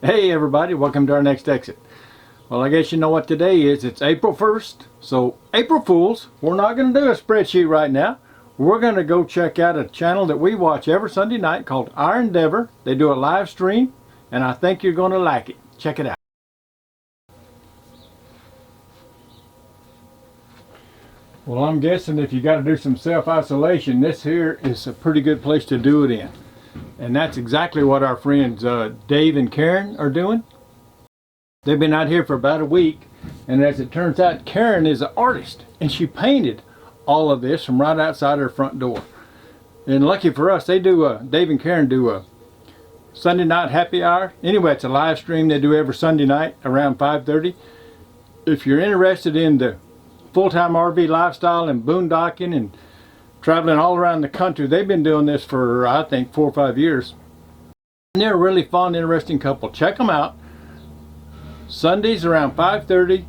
Hey everybody, welcome to our next exit. Well, I guess you know what today is. It's April 1st. So April Fools, we're not going to do a spreadsheet right now. We're going to go check out a channel that we watch every Sunday night called OurEndeavor. They do a live stream and I think you're going to like it. Check it out. Well, I'm guessing if you got to do some self-isolation, this here is a pretty good place to do it in. And that's exactly what our friends Dave and Karen are doing. They've been out here for about a week, and as it turns out, Karen is an artist, and she painted all of this from right outside her front door. And lucky for us, they do Dave and Karen do a Sunday night happy hour. Anyway, it's a live stream they do every Sunday night around 5:30. If you're interested in the full-time RV lifestyle and boondocking and traveling all around the country, they've been doing this for, I think, 4 or 5 years. And they're a really fun, interesting couple. Check them out. Sundays around 5:30,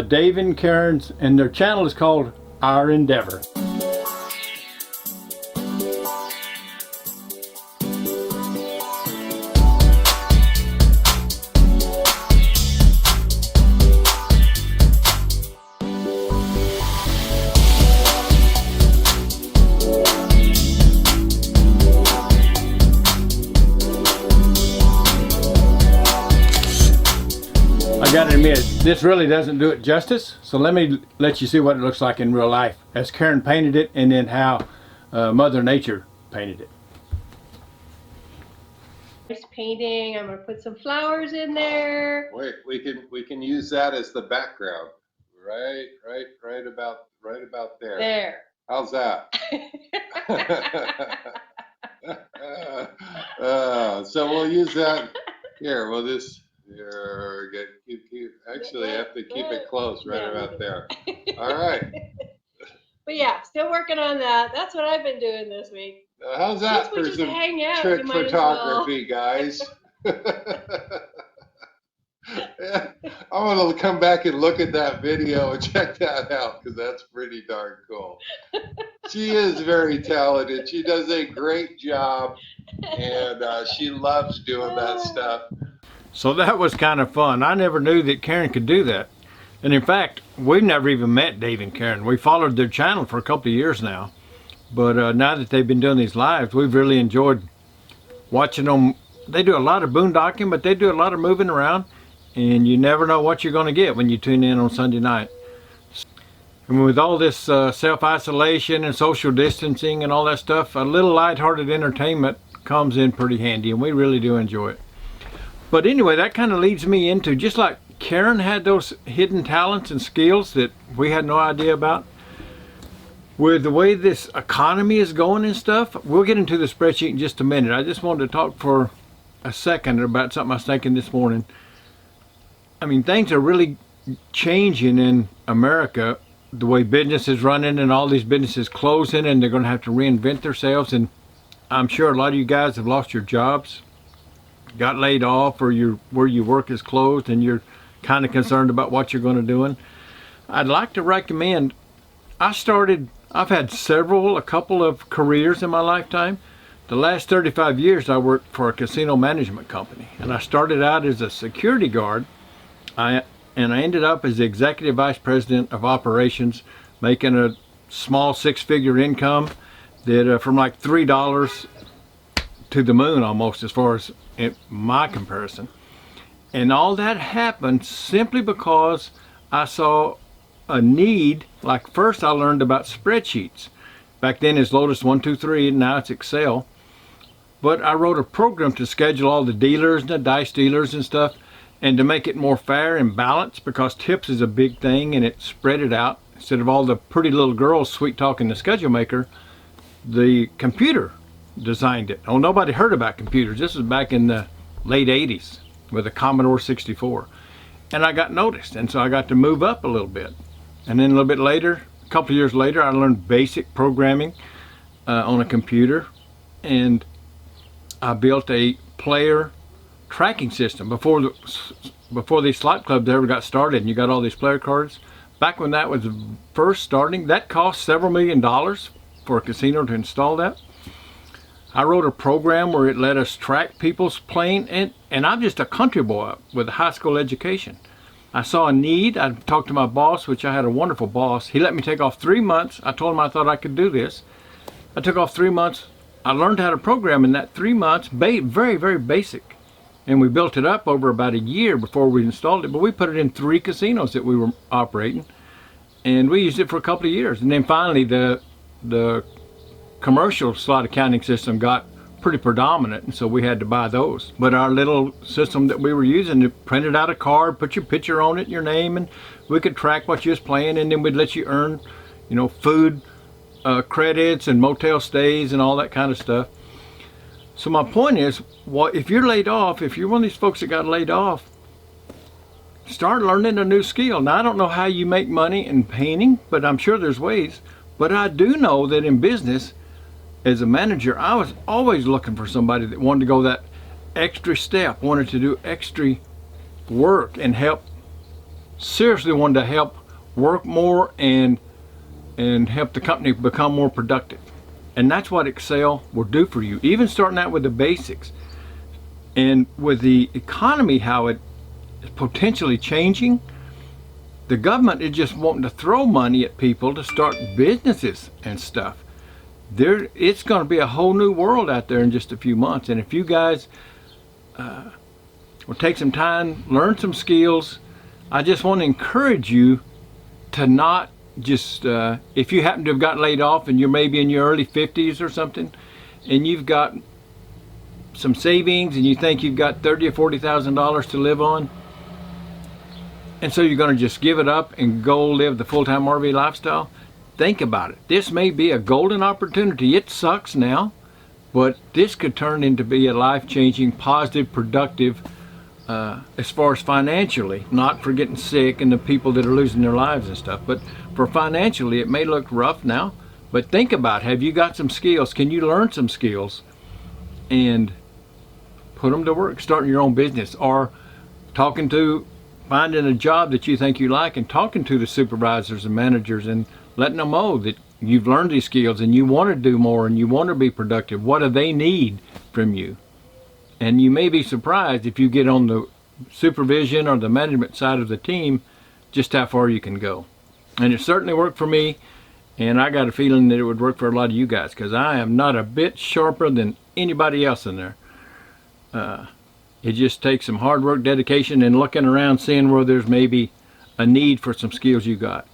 Dave and Karen's, and their channel is called OurEndeavor. I gotta admit, this really doesn't do it justice, so let me let you see what it looks like in real life as Karen painted it, and then how Mother Nature painted it. Nice painting. I'm gonna put some flowers in there. Wait, we can use that as the background. Right about there. There. How's that? So we'll use that here. We'll just actually have to keep it close right about there. All right. But yeah, still working on that. That's what I've been doing this week. How's that for some trick photography, guys? I'm gonna come back and look at that video and check that out because that's pretty darn cool. She is very talented. She does a great job, and she loves doing that stuff. So that was kind of fun. I never knew that Karen could do that. And in fact, we've never even met Dave and Karen. We followed their channel for a couple of years now. But now that they've been doing these lives, we've really enjoyed watching them. They do a lot of boondocking, but they do a lot of moving around. And you never know what you're going to get when you tune in on Sunday night. And with all this self-isolation and social distancing and all that stuff, a little lighthearted entertainment comes in pretty handy, and we really do enjoy it. But anyway, that kind of leads me into, just like Karen had those hidden talents and skills that we had no idea about, with the way this economy is going and stuff, we'll get into the spreadsheet in just a minute. I just wanted to talk for a second about something I was thinking this morning. I mean, things are really changing in America, the way business is running and all these businesses closing, and they're going to have to reinvent themselves. And I'm sure a lot of you guys have lost your jobs, got laid off, or where you work is closed and you're kind of concerned about what you're going to do. And I'd like to recommend, I've had a couple of careers in my lifetime. The last 35 years I worked for a casino management company, and I started out as a security guard, and I ended up as the executive vice president of operations, making a small six-figure income that from like $3 to the moon almost, as far as my comparison. And all that happened simply because I saw a need. Like, first I learned about spreadsheets. Back then it's Lotus 123, and now it's Excel. But I wrote a program to schedule all the dealers and the dice dealers and stuff, and to make it more fair and balanced, because tips is a big thing, and it spread it out. Instead of all the pretty little girls sweet talking the schedule maker, the computer designed it. Oh, nobody heard about computers. This was back in the late 80s with a Commodore 64. And I got noticed, and so I got to move up a little bit. And then a little bit later, a couple of years later, I learned basic programming on a computer, and I built a player tracking system before these slot clubs ever got started, and you got all these player cards. Back when that was first starting, that cost several $1 million for a casino to install that. I wrote a program where it let us track people's plane, and I'm just a country boy with a high school education. I saw a need. I talked to my boss, which I had a wonderful boss. He let me take off 3 months. I told him I thought I could do this. I took off 3 months. I learned how to program in that 3 months, very, very basic. And we built it up over about a year before we installed it. But we put it in 3 casinos that we were operating. And we used it for a couple of years. And then finally the commercial slot accounting system got pretty predominant, and so we had to buy those. But our little system that we were using, it printed out a card, put your picture on it, your name, and we could track what you was playing, and then we'd let you earn, you know, food credits and motel stays and all that kind of stuff. So my point is, well, if you're laid off, if you're one of these folks that got laid off, start learning a new skill. Now, I don't know how you make money in painting, but I'm sure there's ways. But I do know that in business, as a manager, I was always looking for somebody that wanted to go that extra step, wanted to do extra work and help, seriously wanted to help work more and help the company become more productive. And that's what Excel will do for you, even starting out with the basics. And with the economy, how it is potentially changing, the government is just wanting to throw money at people to start businesses and stuff. It's going to be a whole new world out there in just a few months. And if you guys will take some time, learn some skills, I just want to encourage you to not just, if you happen to have got laid off and you're maybe in your early 50s or something, and you've got some savings and you think you've got $30,000 or $40,000 to live on, and so you're going to just give it up and go live the full-time RV lifestyle, think about it. This may be a golden opportunity. It sucks now, but this could turn into be a life-changing, positive, productive, as far as financially, not for getting sick and the people that are losing their lives and stuff, but for financially, it may look rough now, but think about, have you got some skills? Can you learn some skills and put them to work, starting your own business, or finding a job that you think you like and talking to the supervisors and managers and letting them know that you've learned these skills and you want to do more and you want to be productive. What do they need from you? And you may be surprised if you get on the supervision or the management side of the team, just how far you can go. And it certainly worked for me, and I got a feeling that it would work for a lot of you guys, because I am not a bit sharper than anybody else in there. It just takes some hard work, dedication, and looking around, seeing where there's maybe a need for some skills you got.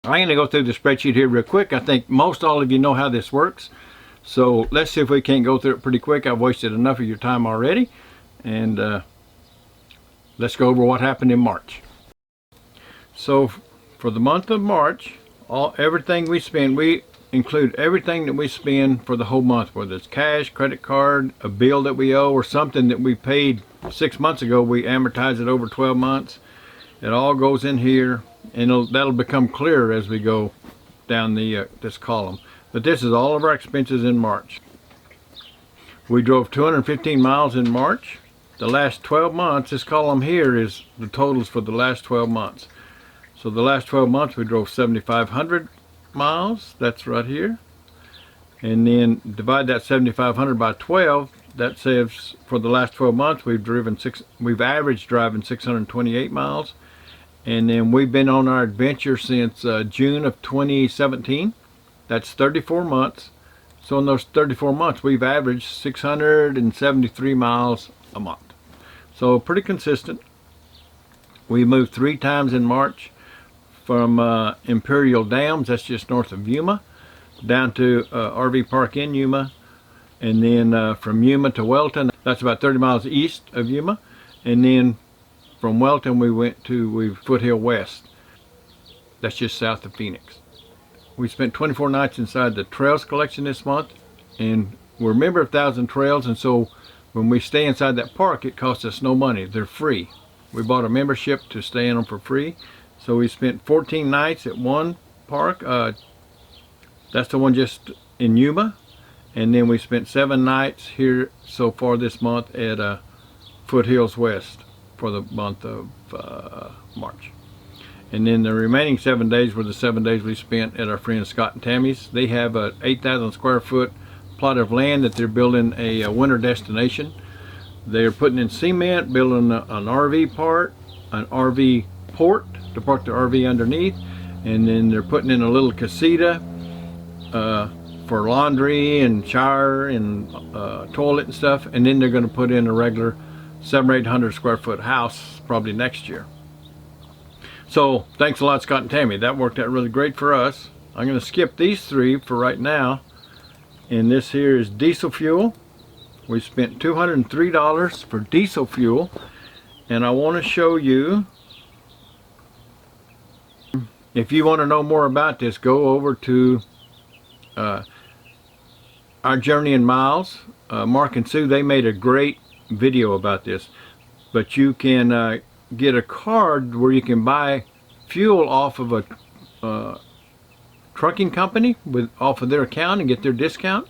I'm going to go through the spreadsheet here real quick. I think most all of you know how this works. So let's see if we can't go through it pretty quick. I've wasted enough of your time already. And let's go over what happened in March. So for the month of March, everything we spend, we include everything that we spend for the whole month, whether it's cash, credit card, a bill that we owe, or something that we paid 6 months ago. We amortize it over 12 months. It all goes in here, and that'll become clearer as we go down this column. But this is all of our expenses in March. We drove 215 miles in March. The last 12 months, this column here is the totals for the last 12 months. So the last 12 months we drove 7,500 miles, that's right here. And then divide that 7,500 by 12, that says for the last 12 months we've averaged driving 628 miles. And then we've been on our adventure since June of 2017. That's 34 months. So in those 34 months, we've averaged 673 miles a month. So pretty consistent. We moved 3 times in March from Imperial Dams, that's just north of Yuma, down to RV Park in Yuma. And then from Yuma to Welton, that's about 30 miles east of Yuma. And then from Welton, we went to Foothill West. That's just south of Phoenix. We spent 24 nights inside the Trails collection this month, and we're a member of 1,000 Trails, and so when we stay inside that park, it costs us no money. They're free. We bought a membership to stay in them for free. So we spent 14 nights at one park. That's the one just in Yuma. And then we spent 7 nights here so far this month at Foothills West for the month of March. And then the remaining 7 days were the 7 days we spent at our friends Scott and Tammy's. They have a 8,000 square foot plot of land that they're building a winter destination. They're putting in cement, building an RV park, an RV port to park the RV underneath, and then they're putting in a little casita for laundry and shower and toilet and stuff, and then they're going to put in a regular 700 or 800 square foot house probably next year. So thanks a lot, Scott and Tammy. That worked out really great for us. I'm going to skip these three for right now, and this here is diesel fuel. We spent $203 for diesel fuel, and I want to show you, if you want to know more about this, go over to Our Journey in Miles. Mark and Sue, they made a great video about this, but you can get a card where you can buy fuel off of a trucking company off of their account and get their discount.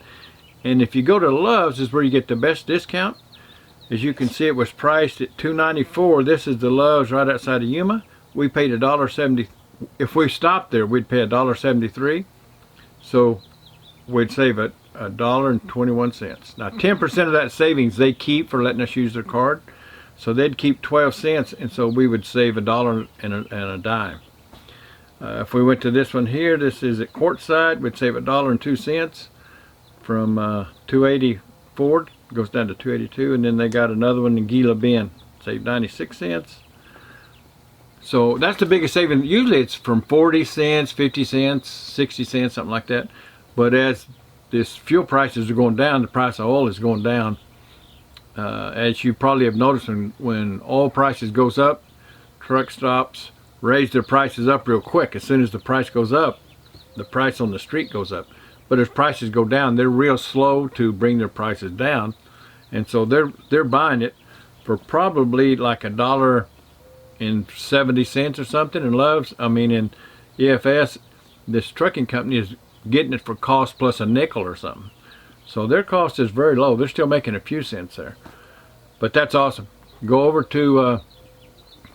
And if you go to Love's is where you get the best discount. As you can see, it was priced at $2.94. This is the Love's right outside of Yuma. We paid $1.70. If we stopped there, we'd pay $1.73. So we'd save $1.21. Now 10% of that savings they keep for letting us use their card. So they'd keep 12 cents, and so we would save $1 and a dime. If we went to this one here, this is at Quartzsite, we'd save $1.02 from 280 Ford, goes down to 282, and then they got another one in Gila Bend, save 96 cents. So that's the biggest saving. Usually it's from 40 cents, 50 cents, 60 cents, something like that. But as this fuel prices are going down, the price of oil is going down. As you probably have noticed, when oil prices goes up, truck stops raise their prices up real quick. As soon as the price goes up, the price on the street goes up. But as prices go down, they're real slow to bring their prices down, and so they're buying it for probably like $1.70 or something. In Love's, I mean in EFS, this trucking company is getting it for cost plus a nickel or something. So their cost is very low. They're still making a few cents there. But that's awesome. Go over to,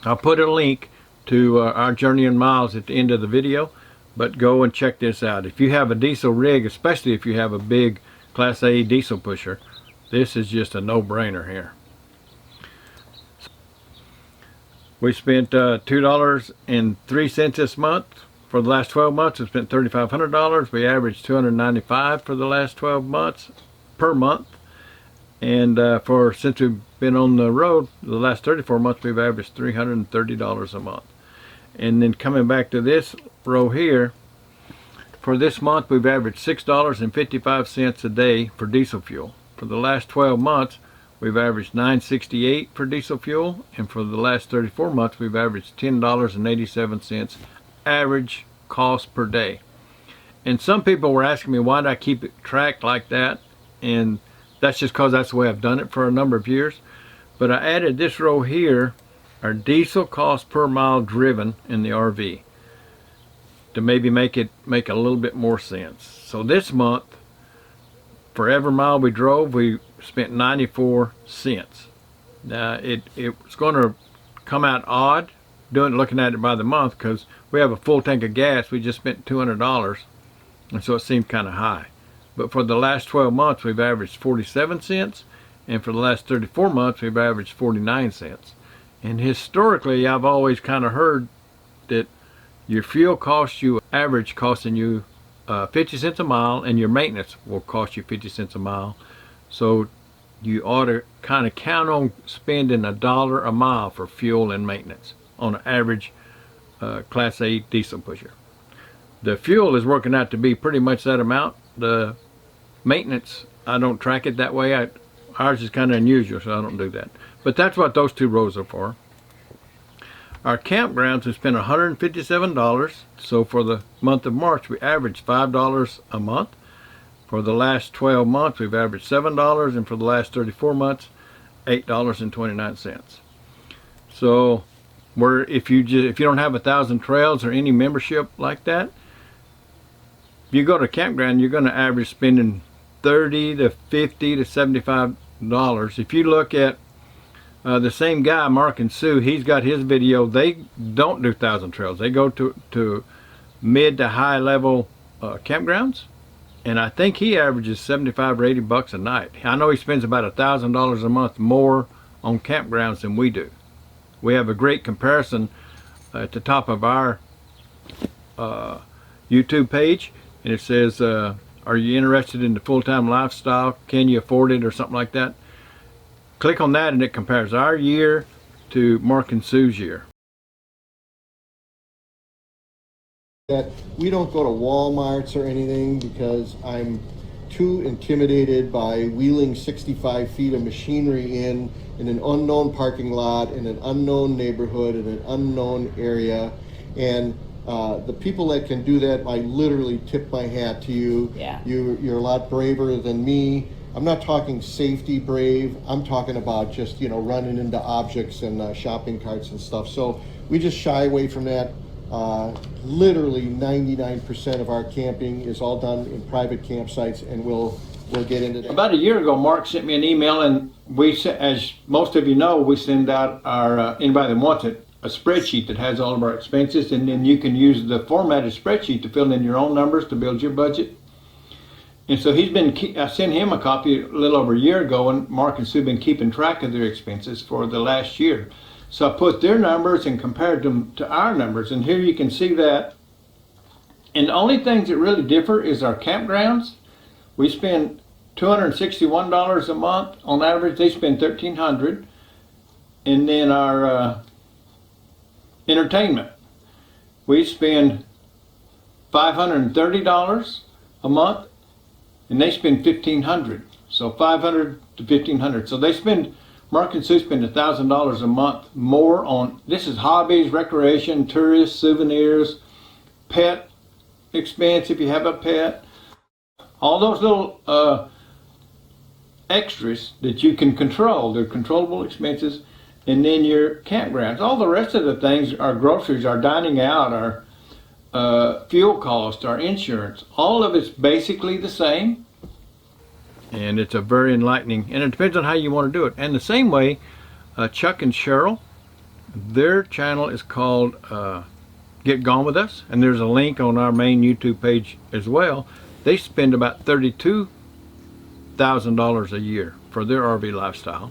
I'll put a link to Our Journey in Miles at the end of the video. But go and check this out. If you have a diesel rig, especially if you have a big Class A diesel pusher, this is just a no-brainer here. We spent $2.03 this month. For the last 12 months, we spent $3,500. We averaged $295 for the last 12 months per month. And since we've been on the road, the last 34 months, we've averaged $330 a month. And then coming back to this row here, for this month we've averaged $6.55 a day for diesel fuel. For the last 12 months we've averaged $9.68 for diesel fuel, and for the last 34 months we've averaged $10.87 average cost per day. And some people were asking me why did I keep it tracked like that, and that's just because that's the way I've done it for a number of years. But I added this row here, our diesel cost per mile driven in the RV, to maybe make a little bit more sense. So this month, for every mile we drove, we spent 94 cents. Now it's going to come out odd looking at it by the month, because we have a full tank of gas. We just spent $200, and so it seemed kind of high. But for the last 12 months we've averaged 47 cents, and for the last 34 months we've averaged 49 cents. And historically, I've always kind of heard that your fuel average costing you 50 cents a mile, and your maintenance will cost you 50 cents a mile. So you ought to kind of count on spending $1 a mile for fuel and maintenance on an average Class A diesel pusher. The fuel is working out to be pretty much that amount. The maintenance, I don't track it that way. Ours is kind of unusual, so I don't do that. But that's what those two rows are for. Our campgrounds, we spent $157. So for the month of March, we averaged $5 a month. For the last 12 months, we've averaged $7, and for the last 34 months, $8.29. So if you don't have 1,000 trails or any membership like that, if you go to a campground, you're going to average spending $30 to $50 to $75. If you look at the same guy, Mark and Sue, he's got his video. They don't do 1,000 trails. They go to mid to high level campgrounds, and I think he averages 75 or 80 bucks a night. I know he spends about $1,000 a month more on campgrounds than we do. We have a great comparison at the top of our YouTube page, and it says, are you interested in the full-time lifestyle? Can you afford it, or something like that? Click on that and it compares our year to Mark and Sue's year. That we don't go to Walmarts or anything because I'm too intimidated by wheeling 65 feet of machinery in an unknown parking lot, in an unknown neighborhood, in an unknown area. And the people that can do that, I literally tip my hat to you. Yeah. You're a lot braver than me. I'm not talking safety brave. I'm talking about just, you know, running into objects and shopping carts and stuff. So we just shy away from that. Literally 99% of our camping is all done in private campsites, and we'll get into that. About a year ago, Mark sent me an email, and we, as most of you know, we send out our, anybody that wants it, a spreadsheet that has all of our expenses, and then you can use the formatted spreadsheet to fill in your own numbers to build your budget. And so I sent him a copy a little over a year ago, and Mark and Sue have been keeping track of their expenses for the last year. So I put their numbers and compared them to our numbers, and here you can see that. And the only things that really differ is our campgrounds. We spend $261 a month on average. They spend $1,300. And then our entertainment, we spend $530 a month, and they spend $1,500. So $500 to $1,500. So they spend, Mark and Sue spend $1,000 a month more on, this is hobbies, recreation, tourists, souvenirs, pet expense if you have a pet. All those little extras that you can control, they're controllable expenses. And then your campgrounds. All the rest of the things, our groceries, our dining out, our fuel cost, our insurance, all of it's basically the same. And it's a very enlightening, and it depends on how you want to do it. And the same way, Chuck and Cheryl, their channel is called Get Gone With Us, and there's a link on our main YouTube page as well. They spend about $32,000 a year for their RV lifestyle.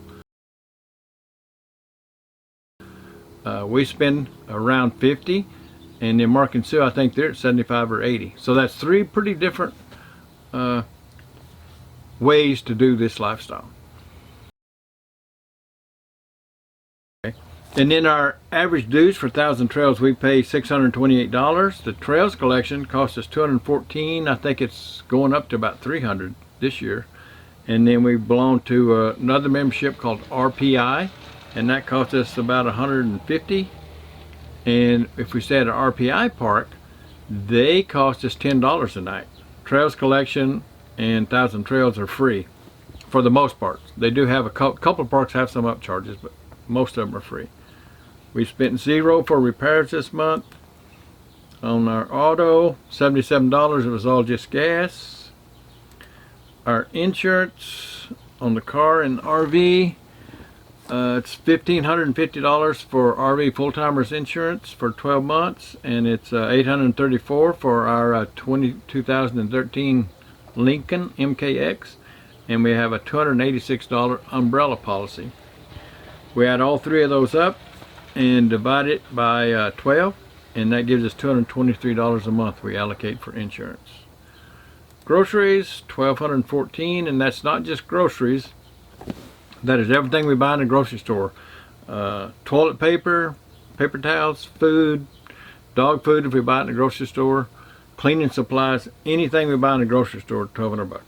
We spend around 50, and then Mark and Sue, I think they're at 75 or 80. So that's three pretty different ways to do this lifestyle. Okay. And then our average dues for 1,000 trails, we pay $628. The trails collection costs us $214. I think it's going up to about $300 this year. And then we belong to another membership called RPI, and that costs us about $150. And if we stay at an RPI park, they cost us $10 a night. Trails collection and 1,000 trails are free for the most part. They do have a couple of parks have some upcharges, but most of them are free. We spent $0 for repairs this month. On our auto, $77, it was all just gas. Our insurance on the car and RV, it's $1,550 for RV full-timers insurance for 12 months, and it's $834 for our 2013 Lincoln MKX, and we have a $286 umbrella policy. We add all three of those up and divide it by 12, and that gives us $223 a month we allocate for insurance. Groceries, $1,214, and that's not just groceries. That is everything we buy in the grocery store. Toilet paper, paper towels, food, dog food if we buy it in the grocery store, cleaning supplies, anything we buy in the grocery store, $1,200.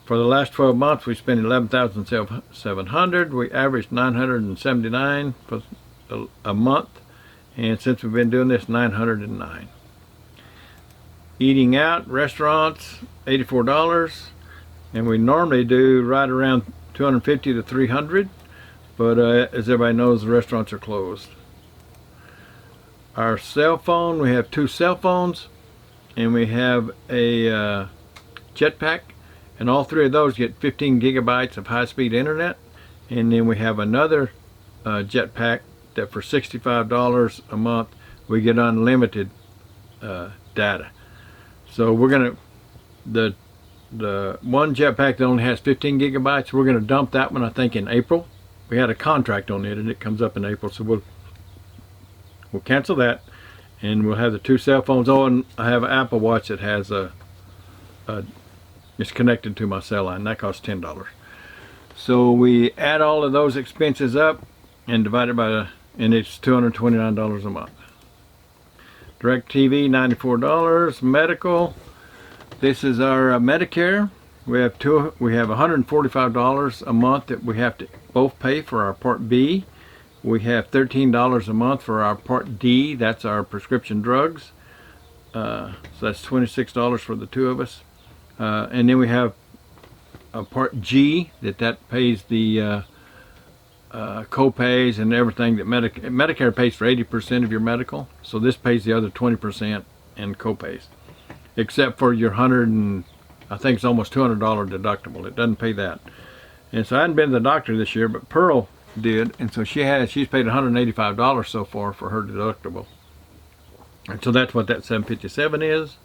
For the last 12 months, we spent $11,700. We averaged $979 for a month, and since we've been doing this, $909. Eating out, restaurants, $84, and we normally do right around $250 to $300, but as everybody knows, the restaurants are closed. Our cell phone, we have 2 cell phones, and we have a jetpack, and all 3 of those get 15 gigabytes of high-speed internet. And then we have another jetpack that for $65 a month we get unlimited data. So we're gonna, the The one jetpack that only has 15 gigabytes, we're going to dump that one, I think, in April. We had a contract on it, and it comes up in April, so we'll cancel that, and we'll have the 2 cell phones. Oh, and I have an Apple Watch that has it's connected to my cell line. That costs $10. So we add all of those expenses up and divide it by, and it's $229 a month. DirecTV, $94. Medical. This is our Medicare. We have $145 a month that we have to both pay for our Part B. We have $13 a month for our Part D. That's our prescription drugs. So that's $26 for the 2 of us. And then we have a Part G that pays the co-pays and everything that Medicare pays for 80% of your medical. So this pays the other 20% in co-pays, except for your I think it's almost $200 deductible. It doesn't pay that. And so I hadn't been to the doctor this year, but Pearl did, and so she's paid $185 so far for her deductible. And so that's what that $757 is.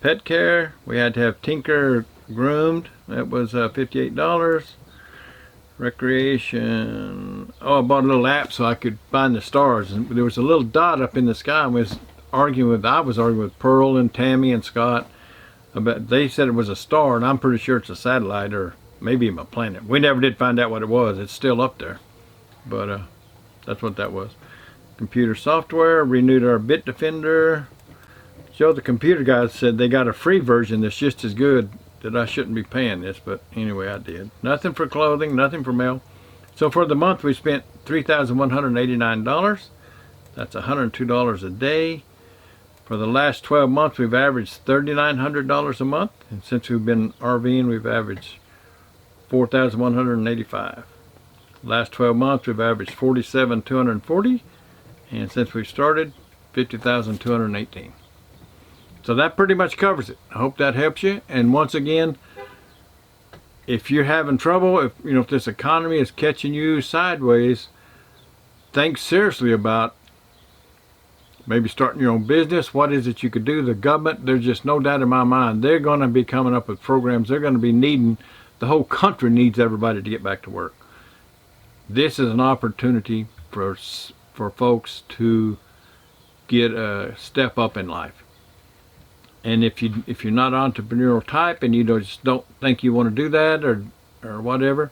Pet care, we had to have Tinker groomed. That was $58. Recreation, I bought a little app so I could find the stars, and there was a little dot up in the sky. I was arguing with Pearl and Tammy and Scott about, they said it was a star, and I'm pretty sure it's a satellite or maybe even a planet. We never did find out what it was. It's still up there, but that's what that was. Computer software, renewed our Bitdefender. Joe, the computer guys, said they got a free version that's just as good, that I shouldn't be paying this, but anyway, I did. Nothing for clothing, nothing for mail. So for the month, we spent $3,189. That's $102 a day. For the last 12 months, we've averaged $3,900 a month. And since we've been RVing, we've averaged $4,185. Last 12 months, we've averaged $47,240. And since we started, $50,218. So that pretty much covers it. I hope that helps you. And once again, if you're having trouble, if this economy is catching you sideways, think seriously about maybe starting your own business. What is it you could do? The government, there's just no doubt in my mind, they're going to be coming up with programs. They're going to be needing, the whole country needs everybody to get back to work. This is an opportunity for folks to get a step up in life. And if you're not entrepreneurial type and you just don't think you want to do that or whatever,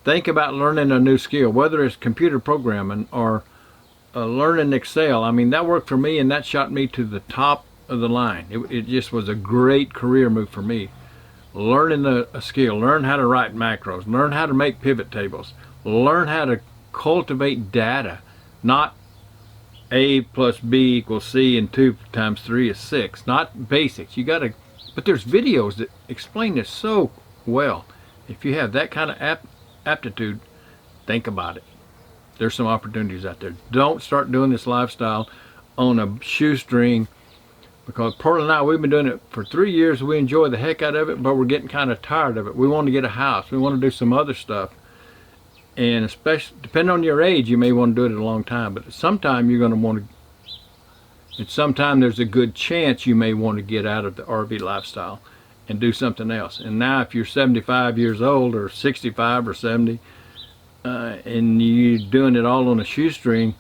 think about learning a new skill, whether it's computer programming or learning Excel. I mean, that worked for me, and that shot me to the top of the line. It just was a great career move for me. Learning a skill, learn how to write macros, learn how to make pivot tables, learn how to cultivate data, not A plus B equals C and 2 times 3 is 6. Not basics. You gotta, but there's videos that explain this so well. If you have that kind of aptitude, think about it. There's some opportunities out there. Don't start doing this lifestyle on a shoestring, because Pearl and I, we've been doing it for 3 years. We enjoy the heck out of it, but we're getting kind of tired of it. We want to get a house. We want to do some other stuff. And especially, depending on your age, you may want to do it a long time, but sometime you're going to want to, sometime there's a good chance you may want to get out of the RV lifestyle and do something else. And now if you're 75 years old or 65 or 70, and you're doing it all on a shoestring,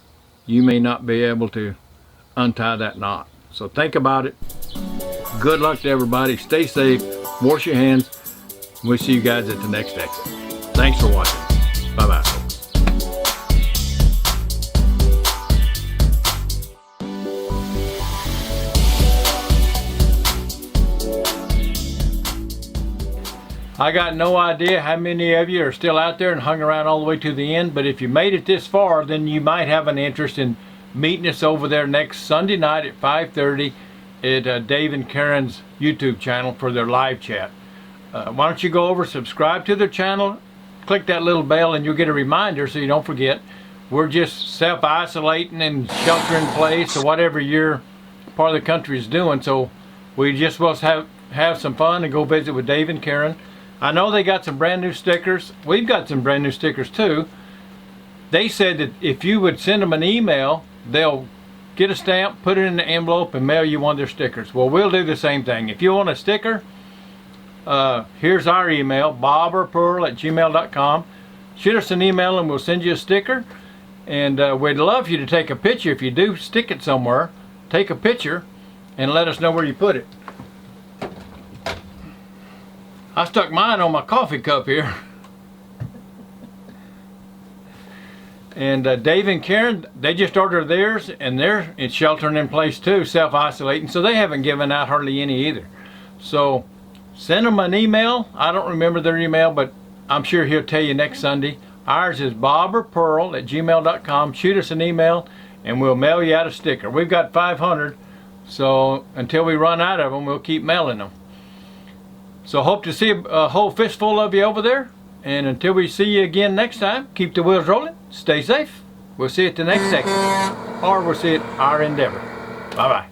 you may not be able to untie that knot. So think about it. Good luck to everybody. Stay safe. Wash your hands. We'll see you guys at the next exit. Thanks for watching. Bye-bye. I got no idea how many of you are still out there and hung around all the way to the end, but if you made it this far, then you might have an interest in meeting us over there next Sunday night at 5:30 at Dave and Karen's YouTube channel for their live chat. Why don't you go over, subscribe to their channel, click that little bell, and you'll get a reminder so you don't forget. We're just self-isolating and shelter in place or whatever your part of the country is doing, so we just will have some fun and go visit with Dave and Karen. I know they got some brand new stickers. We've got some brand new stickers too. They said that if you would send them an email, they'll get a stamp, put it in the envelope, and mail you one of their stickers. Well, we'll do the same thing. If you want a sticker, Here's our email, boborpearl@gmail.com. Shoot us an email and we'll send you a sticker. And we'd love you to take a picture. If you do stick it somewhere, take a picture and let us know where you put it. I stuck mine on my coffee cup here. And Dave and Karen, they just ordered theirs, and they're sheltering in place too, self-isolating, so they haven't given out hardly any either. So send them an email. I don't remember their email, but I'm sure he'll tell you next Sunday. Ours is boborpearl@gmail.com. Shoot us an email and we'll mail you out a sticker. We've got 500, so until we run out of them, we'll keep mailing them. So hope to see a whole fistful of you over there. And until we see you again next time, keep the wheels rolling, stay safe. We'll see you at the next section, or we'll see you at Our Endeavor. Bye-bye.